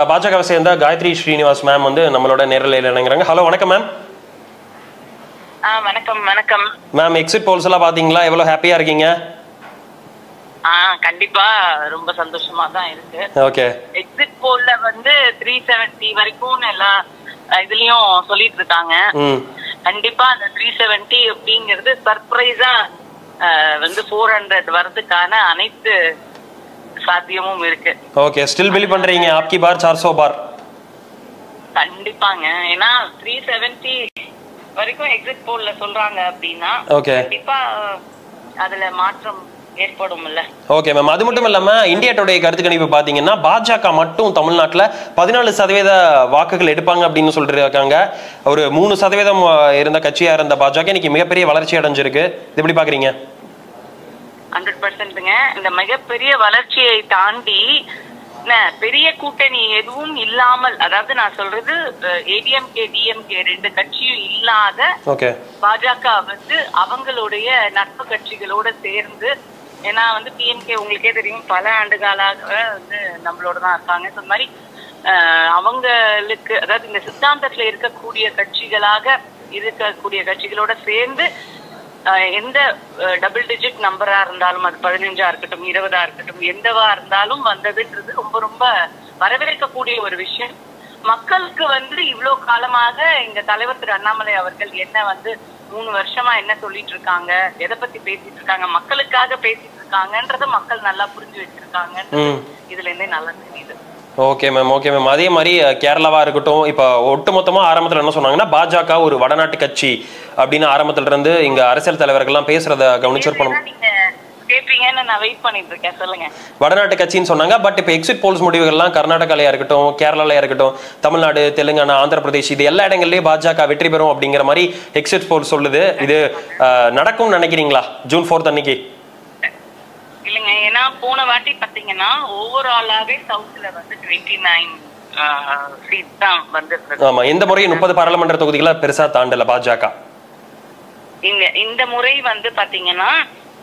பாஜகவை சேர்ந்த காயத்ரி ஸ்ரீனிவாஸ் மேம் வந்து நம்மளோட நேரலையில் இணைங்கிறாங்க. ஹலோ, வணக்கம் மேம். வணக்கம் வணக்கம் மேம், எக்ஸிட் போல்ஸ் எல்லாம் பாத்தீங்களா? எவ்வளவு ஹாப்பியா இருக்கீங்க? கண்டிப்பா ரொம்ப சந்தோஷமா தான் இருக்கு. ஓகே, எக்ஸிட் போல்ல வந்து 370 வரைக்கும் எல்லா இதுலயும் சொல்லிட்டு இருக்காங்க. கண்டிப்பா அந்த 370 அப்படிங்கிறது சர்ப்ரைஸா வந்து 400 வரதுக்கான அனைத்து சாத்தியமும் இருக்கு. ஓகே, ஸ்டில் பிலீவ் பண்றீங்க ஆப்கி பார் 400 பார்? கண்டிப்பாங்க. ஏன்னா 370 வரைக்கும் எக்ஸிட் போல்ல சொல்றாங்க அப்படின்னா கண்டிப்பா அதுல மாற்றம் ஏற்படும்ல. ஓகே மேம், அது மட்டும் இல்லாம இந்தியா டுடே கருத்து கணிப்பு பாத்தீங்கன்னா பாஜக மட்டும் தமிழ்நாட்டுல 14% வாக்குகள் எடுப்பாங்க அப்படின்னு சொல்லிட்டு இருக்காங்க. ஒரு 3% இருந்த கட்சியா இருந்த பாஜக இன்னைக்கு மிகப்பெரிய வளர்ச்சி அடைஞ்சிருக்கு. இது எப்படி பாக்குறீங்க? 100%ங்க. இந்த மிகப்பெரிய வளர்ச்சியை தாண்டி பெரிய கூட்டணி எதுவும் இல்லாமல், அதாவது நான் சொல்றது ஏடிஎம்கே டிஎம்கே ரெண்டு கட்சியும் இல்லாத பாஜக வந்து அவங்களுடைய நட்பு கட்சிகளோட சேர்ந்து, ஏன்னா வந்து பிஎம்கே உங்களுக்கே தெரியும் பல ஆண்டுகளாக வந்து நம்மளோட தான் இருக்காங்க. இந்த மாதிரி அவங்களுக்கு, அதாவது இந்த சித்தாந்தத்துல இருக்கக்கூடிய கட்சிகளாக இருக்கக்கூடிய கட்சிகளோட சேர்ந்து எந்த டபுள் டிஜிட் நம்பரா இருந்தாலும், அது 15ஆ இருக்கட்டும் 20ஆ இருக்கட்டும் எந்தவா இருந்தாலும் வந்ததுன்றது ரொம்ப ரொம்ப வரவேற்கக்கூடிய ஒரு விஷயம். மக்களுக்கு வந்து இவ்வளவு காலமாக எங்க தலைவர் திரு அண்ணாமலை அவர்கள் என்ன வந்து 3 வருஷமா என்ன சொல்லிட்டு இருக்காங்க, எதை பத்தி பேசிட்டு இருக்காங்க, மக்களுக்காக பேசிட்டு இருக்காங்கன்றத மக்கள் நல்லா புரிஞ்சு வச்சிருக்காங்க. இதுல இருந்தே நல்லா தெரியுது. Okay ma'am, okay ma'am. அதே மாதிரி கேரளாவா இருக்கட்டும், இப்போ ஒட்டுமொத்தமா ஆரம்பத்தில் என்ன சொன்னாங்கன்னா பாஜக ஒரு வடநாட்டு கட்சி அப்படின்னு ஆரம்பத்துல இருந்து இங்க அரசியல் தலைவர்கள்லாம் பேசுறத கவனிச்சிருப்போம். கேப்பீங்கன்னு நான் வெயிட் பண்ணிட்டு இருக்கேன். சொல்லுங்க. வடநாட்டு கட்சின்னு சொன்னாங்க. பட் இப்போ எக்ஸிட் போல்ஸ் முடிவுகள்லாம் கர்நாடகாலயா இருக்கட்டும், கேரளாலயா இருக்கட்டும், தமிழ்நாடு, தெலுங்கானா, ஆந்திர பிரதேஷ், இது எல்லா இடங்கள்லயும் பாஜக வெற்றி பெறும் அப்படிங்கிற மாதிரி எக்ஸிட் போல்ஸ் சொல்லுது. இது நடக்கும்னு நினைக்கிறீங்களா ஜூன் 4 அன்னைக்கு? இல்லைங்க, ஏன்னா போன வாட்டி பாத்தீங்கன்னா ஓவராலாவே சவுத்ல வந்து 29 சீட் தான் வந்திருந்தது. ஆமா, இந்த முறை 30 பாராளுமன்ற தொகுதிகளை பெருசா தாண்டல பாஜக. இந்த முறை வந்து பாத்தீங்கன்னா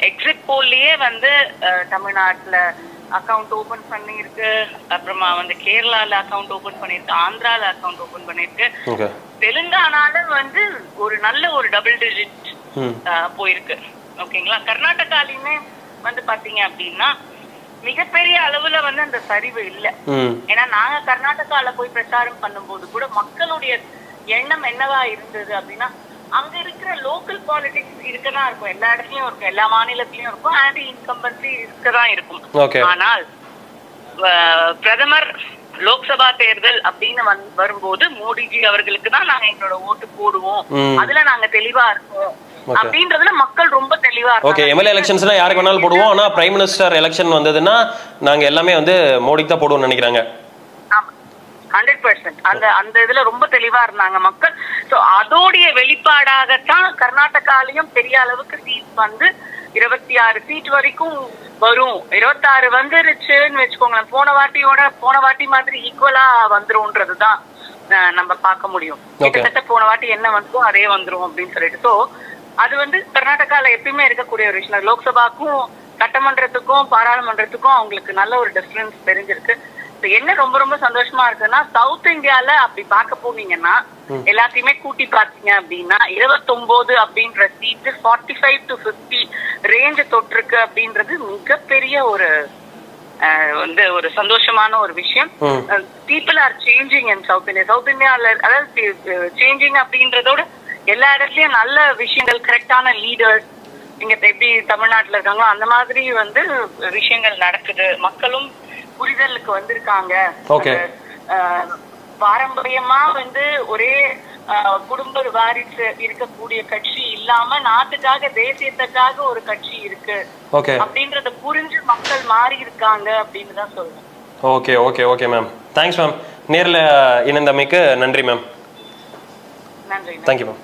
எக்ஸிட் போல்லயே வந்து தமிழ்நாட்டுல அக்கவுண்ட் ஓபன் பண்ணிருக்கு, அப்புறமா வந்து கேரளால அக்கவுண்ட் ஓபன் பண்ணிருக்கு, ஆந்திரால அக்கவுண்ட் ஓபன் பண்ணிருக்கு, தெலுங்கானால வந்து ஒரு நல்ல ஒரு டபுள் டிஜிட் போயிருக்கு. ஓகேங்களா. கர்நாடகாலையுமே வந்து பாத்தீங்க அப்படின்னா மிகப்பெரிய அளவுல வந்து அந்த சரிவு இல்ல. ஏன்னா நாங்க கர்நாடகால போய் பிரச்சாரம் பண்ணும்போது கூட மக்களுடைய எண்ணம் என்னவா இருந்தது அப்படின்னா, அங்க இருக்கிற லோக்கல் பாலிடிக்ஸ் இருக்கதான் இருக்கும், எல்லா இடத்துலயும் இருக்கும், எல்லா மாநிலத்திலயும் இருக்கும், ஆன்டி இன்கம்பன்சி இருக்கதான் இருக்கும். ஆனால் பிரதமர் லோக்சபா தேர்தல் அப்படின்னு வரும்போது மோடிஜி அவர்களுக்கு தான் நாங்க எங்களோட ஓட்டு போடுவோம், அதுல நாங்க தெளிவா இருக்கோம் அப்படின்றதுல மக்கள் ரொம்ப தெளிவா இருக்காங்க. ஓகே, எம்எல்ஏ எலெக்ஷன்ஸ்னா யாருக்கு வேணாலும் போடுவோம், ஆனா பிரைம் மினிஸ்டர் எலெக்ஷன் வந்ததுன்னா நாங்க எல்லாமே வந்து மோடிக்கு தான் போடுவோம்னு நினைக்கிறாங்க. 100% அந்த இதுல ரொம்ப தெளிவா இருந்தாங்க மக்கள். சோ அதோடைய வெளிப்பாடாகத்தான் கர்நாடகாலையும் பெரிய அளவுக்கு சீட் வந்து 26 சீட் வரைக்கும் வரும். 26 வந்துருச்சுன்னு வச்சுக்கோங்களேன், போன வாட்டி மாதிரி ஈக்குவலா வந்துரும்ன்றதுதான் நம்ம பார்க்க முடியும். கிட்டத்தட்ட போன வாட்டி என்ன வந்தோ அதே வந்துரும் அப்படின்னு சொல்லிட்டு. சோ அது வந்து கர்நாடகால எப்பயுமே இருக்கக்கூடிய ஒரு விஷயம். லோக்சபாக்கும் சட்டமன்றத்துக்கும் பாராளுமன்றத்துக்கும் அவங்களுக்கு நல்ல ஒரு டிஃபரன்ஸ் தெரிஞ்சிருக்கு. என்ன ரொம்ப ரொம்ப சந்தோஷமா இருக்குன்னா, சவுத் இந்தியால அப்படி பார்க்க போனீங்கன்னா எல்லாத்தையுமே கூட்டி பார்த்தீங்க அப்படின்னா 29 அப்படின்ற சீட்டு 45 to 50 ரேஞ்ச் தொட்டிருக்கு அப்படின்றது மிகப்பெரிய ஒரு வந்து ஒரு சந்தோஷமான ஒரு விஷயம். People are changing in South India. South இந்தியால அதாவது சேஞ்சிங் அப்படின்றதோட எல்லா இடத்துலயும் நல்ல விஷயங்கள், கரெக்டான லீடர்ஸ் இங்க எப்படி தமிழ்நாட்டுல இருக்காங்களோ அந்த மாதிரி வந்து விஷயங்கள் நடக்குது. மக்களும் புரிதலுக்கு வந்திருக்காங்க. பாரம்பரியமா வந்து ஒரே குடும்ப வாரிசு இருக்கக்கூடிய கட்சி இல்லாம நாட்டுக்காக தேசியத்துக்காக ஒரு கட்சி இருக்கு அப்படின்றத புரிஞ்சு மக்கள் மாறி இருக்காங்க அப்படின்னு தான் சொல்றேன். Okay okay okay ma'am, thanks ma'am. நேர்ல இணைந்தமைக்கு நன்றி மேம். நன்றி. Thank you ma'am.